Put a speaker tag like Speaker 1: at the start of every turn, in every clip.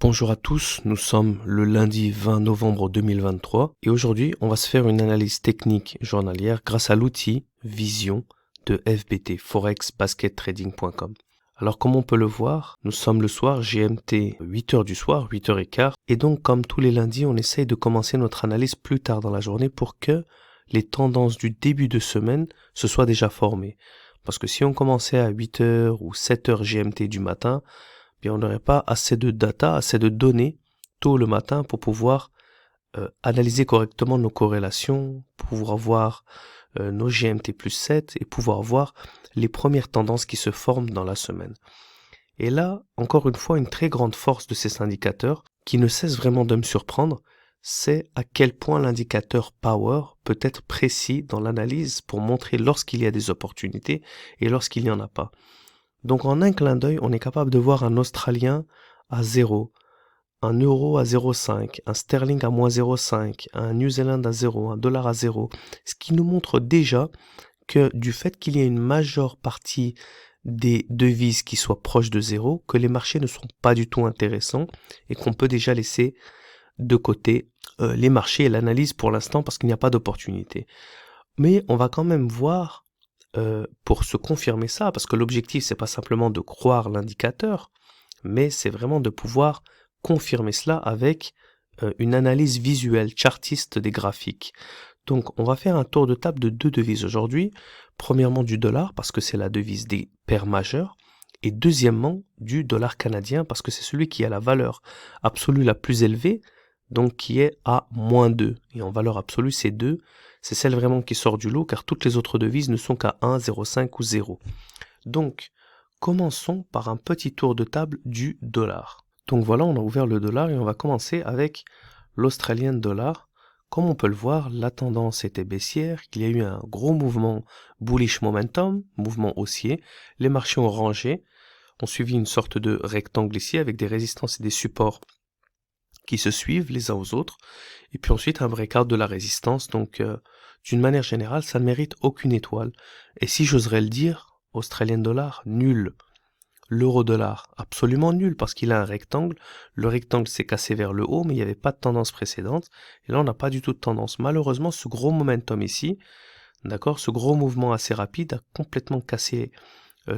Speaker 1: Bonjour à tous, nous sommes le lundi 20 novembre 2023 et aujourd'hui on va se faire une analyse technique journalière grâce à l'outil Vision de FBT, forexbaskettrading.com. Alors comme on peut le voir, nous sommes le soir GMT 8h du soir, 8h15 et donc comme tous les lundis on essaye de commencer notre analyse plus tard dans la journée pour que les tendances du début de semaine se soient déjà formées. Parce que si on commençait à 8h ou 7h GMT du matin, bien on n'aurait pas assez de data, assez de données tôt le matin pour pouvoir analyser correctement nos corrélations, pouvoir voir nos GMT plus 7 et pouvoir voir les premières tendances qui se forment dans la semaine. Et là, encore une fois, une très grande force de ces indicateurs qui ne cesse vraiment de me surprendre, c'est à quel point l'indicateur Power peut être précis dans l'analyse pour montrer lorsqu'il y a des opportunités et lorsqu'il n'y en a pas. Donc en un clin d'œil, on est capable de voir un Australien à 0, un euro à 0,5, un sterling à moins 0,5, un New Zealand à 0, un dollar à 0, ce qui nous montre déjà que du fait qu'il y ait une majeure partie des devises qui soient proches de 0, que les marchés ne sont pas du tout intéressants et qu'on peut déjà laisser de côté les marchés et l'analyse pour l'instant parce qu'il n'y a pas d'opportunité. Mais on va quand même voir pour se confirmer ça, parce que l'objectif c'est pas simplement de croire l'indicateur, mais c'est vraiment de pouvoir confirmer cela avec une analyse visuelle, chartiste des graphiques. Donc on va faire un tour de table de deux devises aujourd'hui. Premièrement du dollar, parce que c'est la devise des paires majeures, et deuxièmement du dollar canadien, parce que c'est celui qui a la valeur absolue la plus élevée, donc qui est à moins 2. Et en valeur absolue, c'est 2. C'est celle vraiment qui sort du lot, car toutes les autres devises ne sont qu'à 1, 0,5 ou 0. Donc, commençons par un petit tour de table du dollar. Donc voilà, on a ouvert le dollar et on va commencer avec l'Australian dollar. Comme on peut le voir, la tendance était baissière, il y a eu un gros mouvement bullish momentum, mouvement haussier. Les marchés ont rangé, ont suivi une sorte de rectangle ici avec des résistances et des supports qui se suivent les uns aux autres, et puis ensuite un breakout de la résistance, donc d'une manière générale, ça ne mérite aucune étoile. Et si j'oserais le dire, Australian dollar, nul. L'euro dollar, absolument nul, parce qu'il a un rectangle, le rectangle s'est cassé vers le haut, mais il n'y avait pas de tendance précédente, et là on n'a pas du tout de tendance. Malheureusement, ce gros momentum ici, d'accord, ce gros mouvement assez rapide a complètement cassé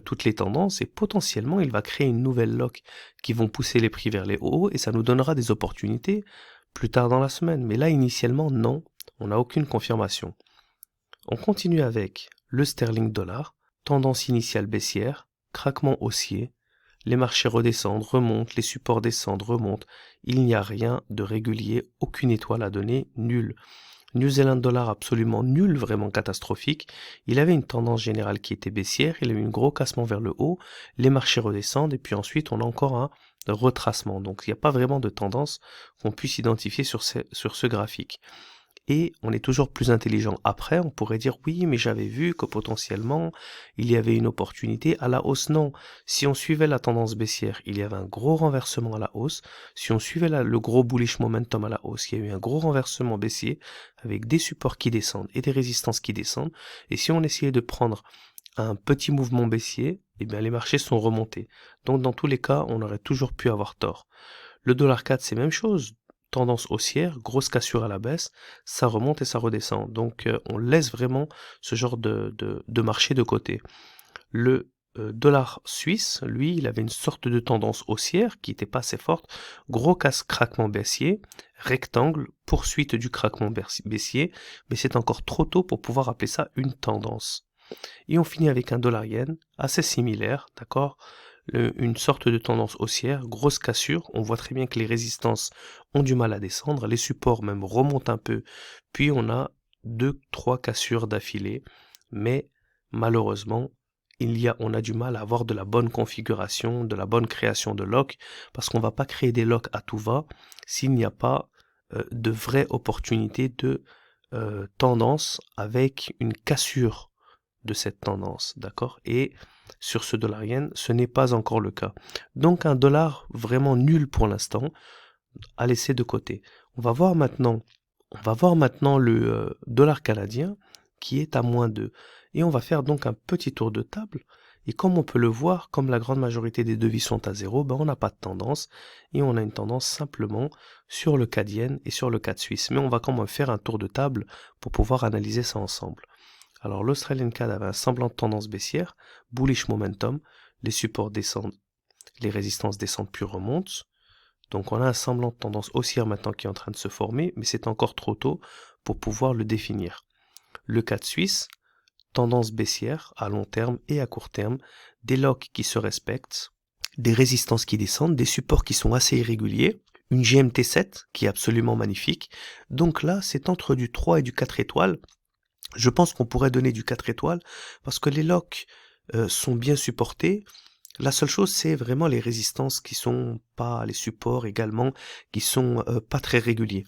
Speaker 1: toutes les tendances et potentiellement il va créer une nouvelle lock qui vont pousser les prix vers les hauts et ça nous donnera des opportunités plus tard dans la semaine. Mais là initialement non, on n'a aucune confirmation. On continue avec le sterling dollar, tendance initiale baissière, craquement haussier, les marchés redescendent, remontent, les supports descendent, remontent, il n'y a rien de régulier, aucune étoile à donner, nul. New Zealand dollar absolument nul, vraiment catastrophique. Il avait une tendance générale qui était baissière, il a eu un gros cassement vers le haut, les marchés redescendent et puis ensuite on a encore un retracement. Donc il n'y a pas vraiment de tendance qu'on puisse identifier sur ce graphique. Et on est toujours plus intelligent. Après, on pourrait dire oui, mais j'avais vu que potentiellement il y avait une opportunité à la hausse. Non, si on suivait la tendance baissière, il y avait un gros renversement à la hausse. Si on suivait le gros bullish momentum à la hausse, il y a eu un gros renversement baissier avec des supports qui descendent et des résistances qui descendent. Et si on essayait de prendre un petit mouvement baissier, eh bien les marchés sont remontés. Donc dans tous les cas, on aurait toujours pu avoir tort. Le dollar 4, c'est même chose. Tendance haussière, grosse cassure à la baisse, ça remonte et ça redescend. Donc on laisse vraiment ce genre de marché de côté. Le dollar suisse, lui, il avait une sorte de tendance haussière qui n'était pas assez forte. Gros craquement baissier, rectangle, poursuite du craquement baissier, mais c'est encore trop tôt pour pouvoir appeler ça une tendance. Et on finit avec un dollar yen assez similaire, d'accord, une sorte de tendance haussière, grosse cassure, on voit très bien que les résistances ont du mal à descendre, les supports même remontent un peu, puis on a 2-3 cassures d'affilée, mais malheureusement, on a du mal à avoir de la bonne configuration, de la bonne création de locks, parce qu'on ne va pas créer des locks à tout va s'il n'y a pas de vraie opportunité de tendance avec une cassure de cette tendance, d'accord? Et sur ce dollar yen, ce n'est pas encore le cas. Donc un dollar vraiment nul pour l'instant, à laisser de côté. On va voir maintenant le dollar canadien qui est à moins 2. Et on va faire donc un petit tour de table Et comme on peut le voir, comme la grande majorité des devis sont à 0, ben on n'a pas de tendance et on a une tendance simplement sur le CAD yen et sur le CAD suisse. Mais on va quand même faire un tour de table pour pouvoir analyser ça ensemble. Alors l'Australian CAD avait un semblant de tendance baissière, bullish momentum, les supports descendent, les résistances descendent puis remontent. Donc on a un semblant de tendance haussière maintenant qui est en train de se former, mais c'est encore trop tôt pour pouvoir le définir. Le CAD suisse, tendance baissière à long terme et à court terme, des locks qui se respectent, des résistances qui descendent, des supports qui sont assez irréguliers, une GMT7 qui est absolument magnifique. Donc là, c'est entre du 3 et du 4 étoiles. Je pense qu'on pourrait donner du 4 étoiles parce que les locks sont bien supportés. La seule chose, c'est vraiment les résistances qui sont pas, les supports également, qui sont pas très réguliers.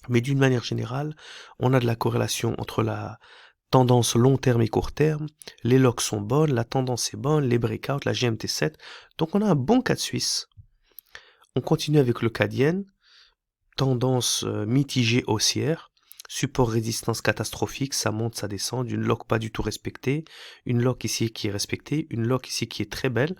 Speaker 1: Mais d'une manière générale, on a de la corrélation entre la tendance long terme et court terme, les locks sont bonnes, la tendance est bonne, les breakouts, la GMT7, donc on a un bon CAD suisse. On continue avec le CAD yen, tendance mitigée haussière, support résistance catastrophique, ça monte, ça descend, une lock pas du tout respectée, une lock ici qui est respectée, une lock ici qui est très belle,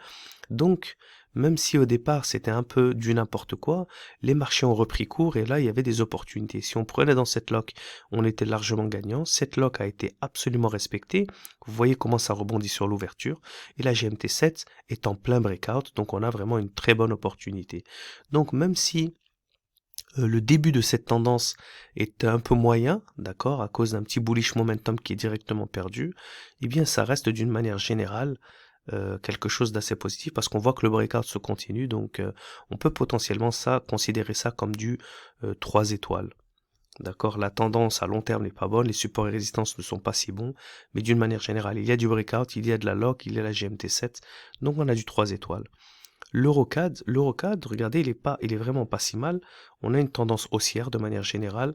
Speaker 1: donc même si au départ c'était un peu du n'importe quoi, les marchés ont repris court et là il y avait des opportunités. Si on prenait dans cette lock, on était largement gagnant. Cette lock a été absolument respectée. Vous voyez comment ça rebondit sur l'ouverture. Et la GMT7 est en plein breakout, donc on a vraiment une très bonne opportunité. Donc même si le début de cette tendance est un peu moyen, d'accord, à cause d'un petit bullish momentum qui est directement perdu, eh bien ça reste d'une manière générale quelque chose d'assez positif parce qu'on voit que le breakout se continue, donc on peut potentiellement considérer ça comme du 3 étoiles. D'accord, la tendance à long terme n'est pas bonne, les supports et résistances ne sont pas si bons, mais d'une manière générale, il y a du breakout, il y a de la lock, il y a la GMT7, donc on a du 3 étoiles. L'Eurocad, regardez, il est vraiment pas si mal. On a une tendance haussière de manière générale.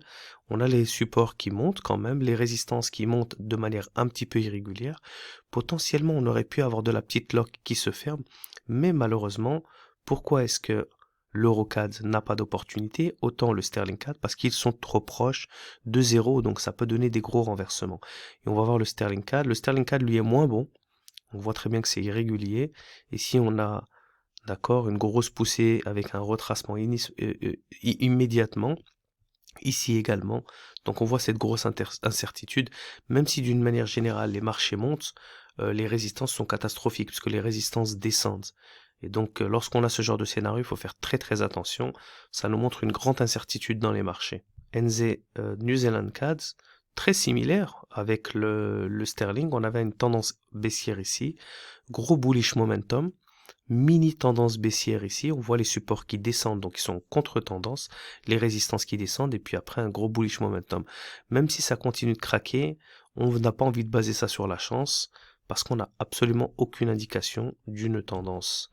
Speaker 1: On a les supports qui montent quand même, les résistances qui montent de manière un petit peu irrégulière. Potentiellement, on aurait pu avoir de la petite lock qui se ferme, mais malheureusement, pourquoi est-ce que l'Eurocad n'a pas d'opportunité, autant le Sterling CAD, parce qu'ils sont trop proches de 0, donc ça peut donner des gros renversements. Et on va voir le Sterling CAD. Le Sterling CAD, lui, est moins bon. On voit très bien que c'est irrégulier. Et si on a d'accord, une grosse poussée avec un retracement immédiatement, ici également. Donc on voit cette grosse incertitude, même si d'une manière générale les marchés montent, les résistances sont catastrophiques, puisque les résistances descendent. Et donc lorsqu'on a ce genre de scénario, il faut faire très très attention, ça nous montre une grande incertitude dans les marchés. NZ New Zealand CAD, très similaire avec le sterling, on avait une tendance baissière ici, gros bullish momentum, mini tendance baissière ici, on voit les supports qui descendent, donc ils sont contre-tendance, les résistances qui descendent, et puis après un gros bullish momentum. Même si ça continue de craquer, on n'a pas envie de baser ça sur la chance, parce qu'on n'a absolument aucune indication d'une tendance.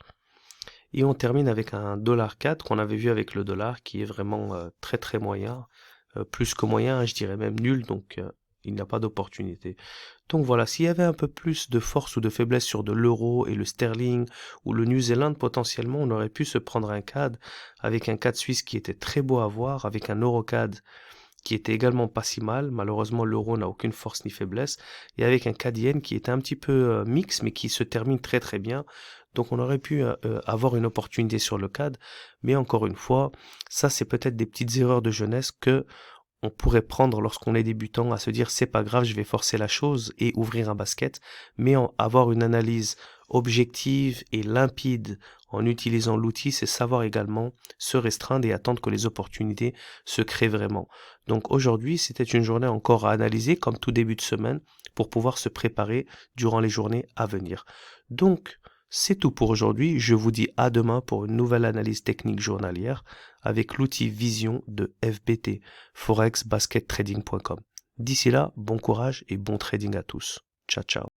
Speaker 1: Et on termine avec un $4 qu'on avait vu avec le dollar, qui est vraiment très très moyen, plus que moyen, je dirais même nul, donc il n'y a pas d'opportunité. Donc voilà, s'il y avait un peu plus de force ou de faiblesse sur de l'euro et le sterling ou le New Zealand, potentiellement on aurait pu se prendre un CAD avec un CAD suisse qui était très beau à voir, avec un EuroCAD qui était également pas si mal. Malheureusement, l'euro n'a aucune force ni faiblesse. Et avec un CAD yen qui était un petit peu mix, mais qui se termine très très bien. Donc on aurait pu avoir une opportunité sur le CAD. Mais encore une fois, ça c'est peut-être des petites erreurs de jeunesse que on pourrait prendre lorsqu'on est débutant à se dire c'est pas grave, je vais forcer la chose et ouvrir un basket, mais avoir une analyse objective et limpide en utilisant l'outil, c'est savoir également se restreindre et attendre que les opportunités se créent vraiment. Donc aujourd'hui, c'était une journée encore à analyser comme tout début de semaine pour pouvoir se préparer durant les journées à venir. Donc, c'est tout pour aujourd'hui. Je vous dis à demain pour une nouvelle analyse technique journalière avec l'outil Vision de FBT, forexbaskettrading.com. D'ici là, bon courage et bon trading à tous. Ciao, ciao.